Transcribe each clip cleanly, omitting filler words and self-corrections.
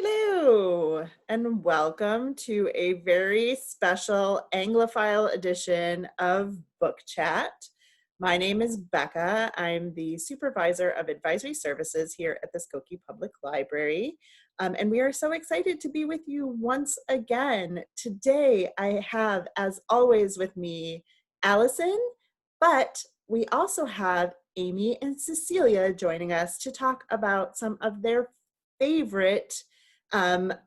Hello, and welcome to a very special Anglophile edition of Book Chat. My name is Becca. I'm the Supervisor of Advisory Services here at the Skokie Public Library. And we are so excited to be with you once again. Today, I have, as always with me, Allyson, but we also have Amy and Cecilia joining us to talk about some of their favorite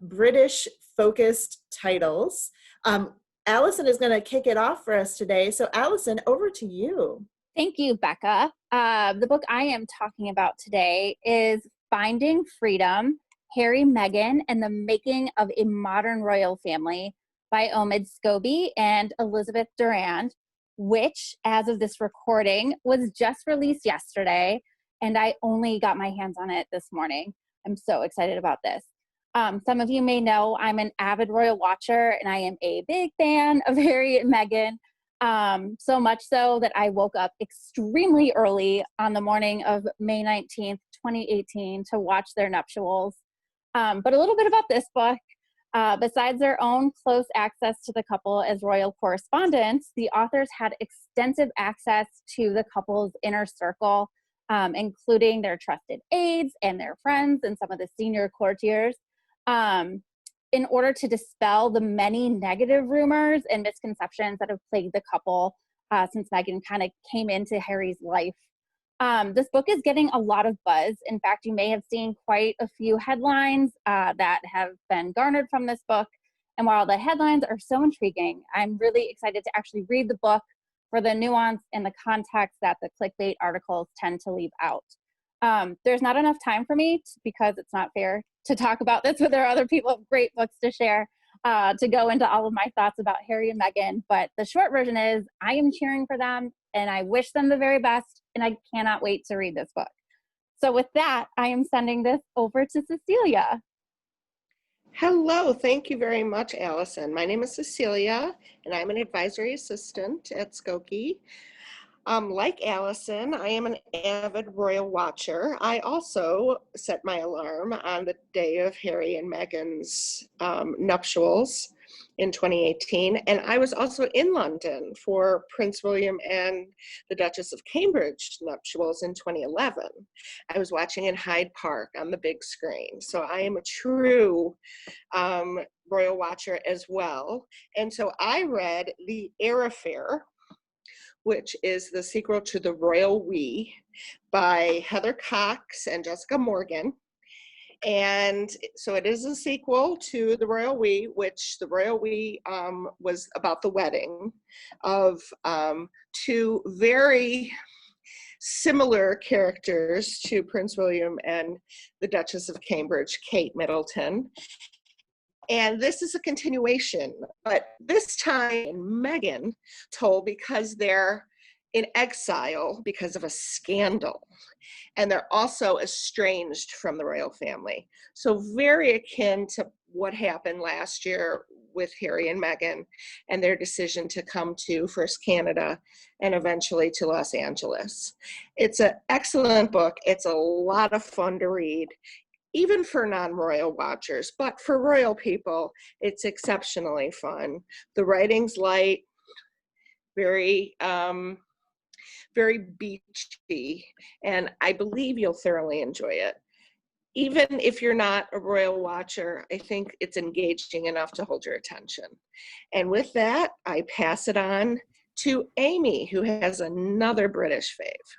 British focused titles. Allyson is going to kick it off for us today. So Allyson, over to you. Thank you, Becca. The book I am talking about today is Finding Freedom, Harry, Meghan, and the Making of a Modern Royal Family by Omid, Scobie and Elizabeth Durand, which, as of this recording, was just released yesterday, and I only got my hands on it this morning. I'm so excited about this. Some of you may know I'm an avid royal watcher, and I am a big fan of Harry and Meghan, so much so that I woke up extremely early on the morning of May 19th, 2018 to watch their nuptials. But a little bit about this book. Besides their own close access to the couple as royal correspondents, the authors had extensive access to the couple's inner circle, including their trusted aides and their friends and some of the senior courtiers, in order to dispel the many negative rumors and misconceptions that have plagued the couple since Meghan kind of came into Harry's life. This book is getting a lot of buzz. In fact, you may have seen quite a few headlines that have been garnered from this book. And while the headlines are so intriguing, I'm really excited to actually read the book for the nuance and the context that the clickbait articles tend to leave out. There's not enough time for me because it's not fair to talk about this, but there are other people with great books to share to go into all of my thoughts about Harry and Meghan. But the short version is I am cheering for them and I wish them the very best, and I cannot wait to read this book. So with that, I am sending this over to Cecilia. Hello, thank you very much, Allyson. My name is Cecilia, and I'm an advisory assistant at Skokie. Like Allyson, I am an avid royal watcher. I also set my alarm on the day of Harry and Meghan's nuptials in 2018, and I was also in London for Prince William and the Duchess of Cambridge nuptials in 2011. I was watching in Hyde Park on the big screen, so I am a true royal watcher as well. And so I read The Heir, which is the sequel to The Royal We by Heather Cox and Jessica Morgan. And so it is a sequel to The Royal We, which The Royal We was about the wedding of two very similar characters to Prince William and the Duchess of Cambridge, Kate Middleton. And this is a continuation, but this time Meghan told because they're in exile because of a scandal. And they're also estranged from the royal family. So very akin to what happened last year with Harry and Meghan and their decision to come to first Canada and eventually to Los Angeles. It's an excellent book. It's a lot of fun to read, even for non-royal watchers, but for royal people, it's exceptionally fun. The writing's light, very beachy, and I believe you'll thoroughly enjoy it. Even if you're not a royal watcher, I think it's engaging enough to hold your attention. And with that, I pass it on to Amy, who has another British fave.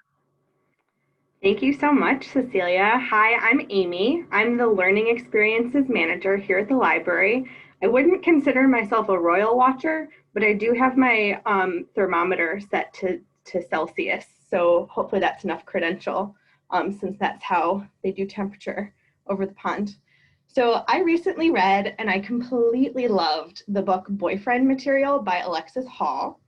Thank you so much, Cecilia. Hi, I'm Amy. I'm the Learning Experiences Manager here at the library. I wouldn't consider myself a royal watcher, but I do have my thermometer set to Celsius, so hopefully that's enough credential since that's how they do temperature over the pond. So I recently read and I completely loved the book Boyfriend Material by Alexis Hall.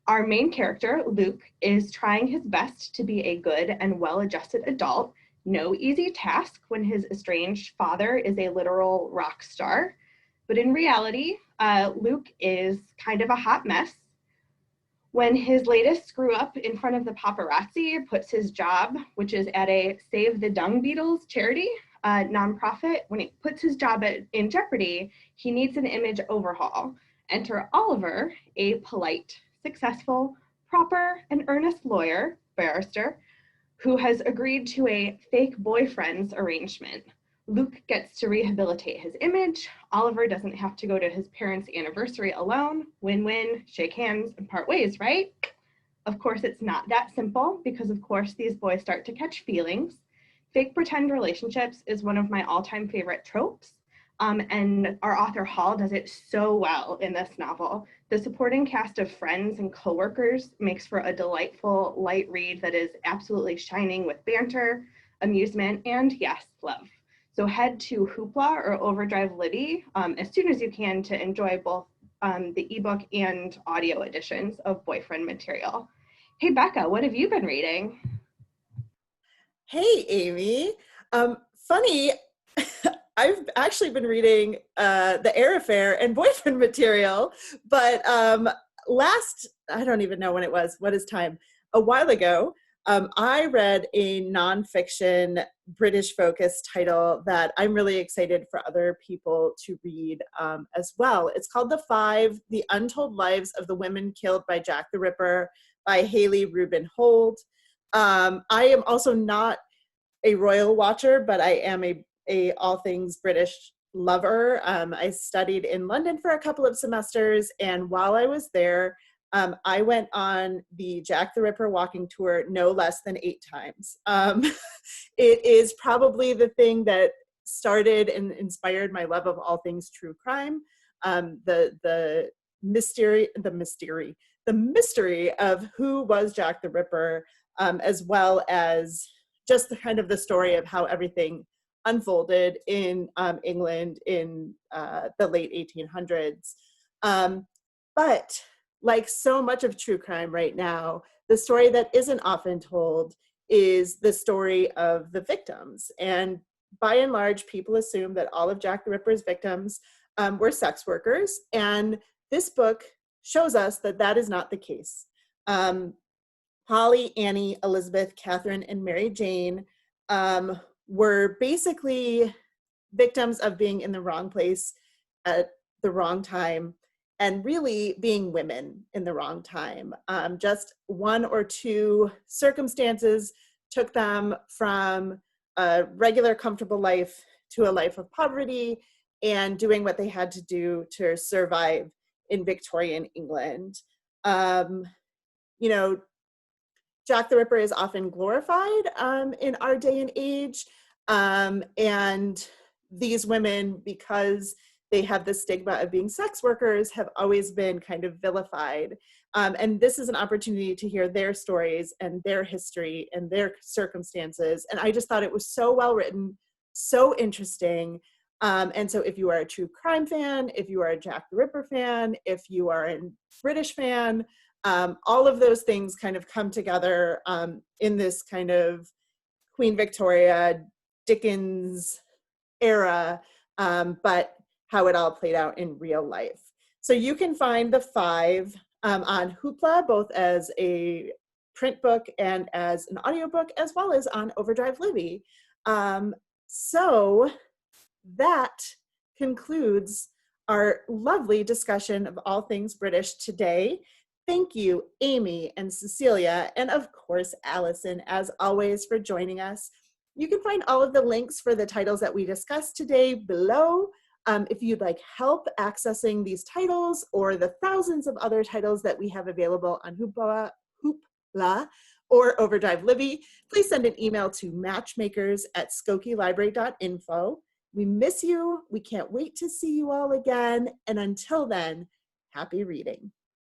Our main character, Luke, is trying his best to be a good and well-adjusted adult. No easy task when his estranged father is a literal rock star. But in reality, Luke is kind of a hot mess. When his latest screw up in front of the paparazzi puts his job, which is at a Save the Dung Beetles charity, nonprofit, when it puts his job in jeopardy, he needs an image overhaul. Enter Oliver, a polite, successful, proper, and earnest lawyer, barrister, who has agreed to a fake boyfriend's arrangement. Luke gets to rehabilitate his image. Oliver doesn't have to go to his parents' anniversary alone. Win-win, shake hands, and part ways, right? Of course, it's not that simple because, of course, these boys start to catch feelings. Fake pretend relationships is one of my all-time favorite tropes. And our author Hall does it so well in this novel. The supporting cast of friends and coworkers makes for a delightful, light read that is absolutely shining with banter, amusement, and yes, love. So head to Hoopla or Overdrive Libby as soon as you can to enjoy both the ebook and audio editions of Boyfriend material. Hey, Becca, what have you been reading? Hey, Amy. Funny, I've actually been reading the Heir Affair and Boyfriend material, but I don't even know when it was, what is time? A while ago, I read a nonfiction British-focused title that I'm really excited for other people to read as well. It's called The Untold Lives of the Women Killed by Jack the Ripper by Hallie Rubenhold. I am also not a royal watcher, but I am a all things British lover. I studied in London for a couple of semesters, and while I was there, I went on the Jack the Ripper walking tour no less than 8 times. It is probably the thing that started and inspired my love of all things true crime. The mystery of who was Jack the Ripper, as well as just the kind of the story of how everything unfolded in England in the late 1800s. But like so much of true crime right now, the story that isn't often told is the story of the victims. And by and large, people assume that all of Jack the Ripper's victims were sex workers. And this book shows us that that is not the case. Holly, Annie, Elizabeth, Catherine, and Mary Jane were basically victims of being in the wrong place at the wrong time, and really being women in the wrong time. Just one or two circumstances took them from a regular, comfortable life to a life of poverty and doing what they had to do to survive in Victorian England. You know, Jack the Ripper is often glorified in our day and age. And these women, because they have the stigma of being sex workers, have always been kind of vilified. And this is an opportunity to hear their stories and their history and their circumstances. And I just thought it was so well written, so interesting. And so if you are a true crime fan, if you are a Jack the Ripper fan, if you are a British fan, all of those things kind of come together in this kind of Queen Victoria, Dickens era, but how it all played out in real life. So you can find the 5 on Hoopla, both as a print book and as an audiobook, as well as on Overdrive Libby. So that concludes our lovely discussion of all things British today. Thank you, Amy and Cecilia, and of course, Allyson, as always, for joining us. You can find all of the links for the titles that we discussed today below. If you'd like help accessing these titles or the thousands of other titles that we have available on Hoopla or Overdrive Libby, please send an email to matchmakers@skokielibrary.info. We miss you. We can't wait to see you all again. And until then, happy reading.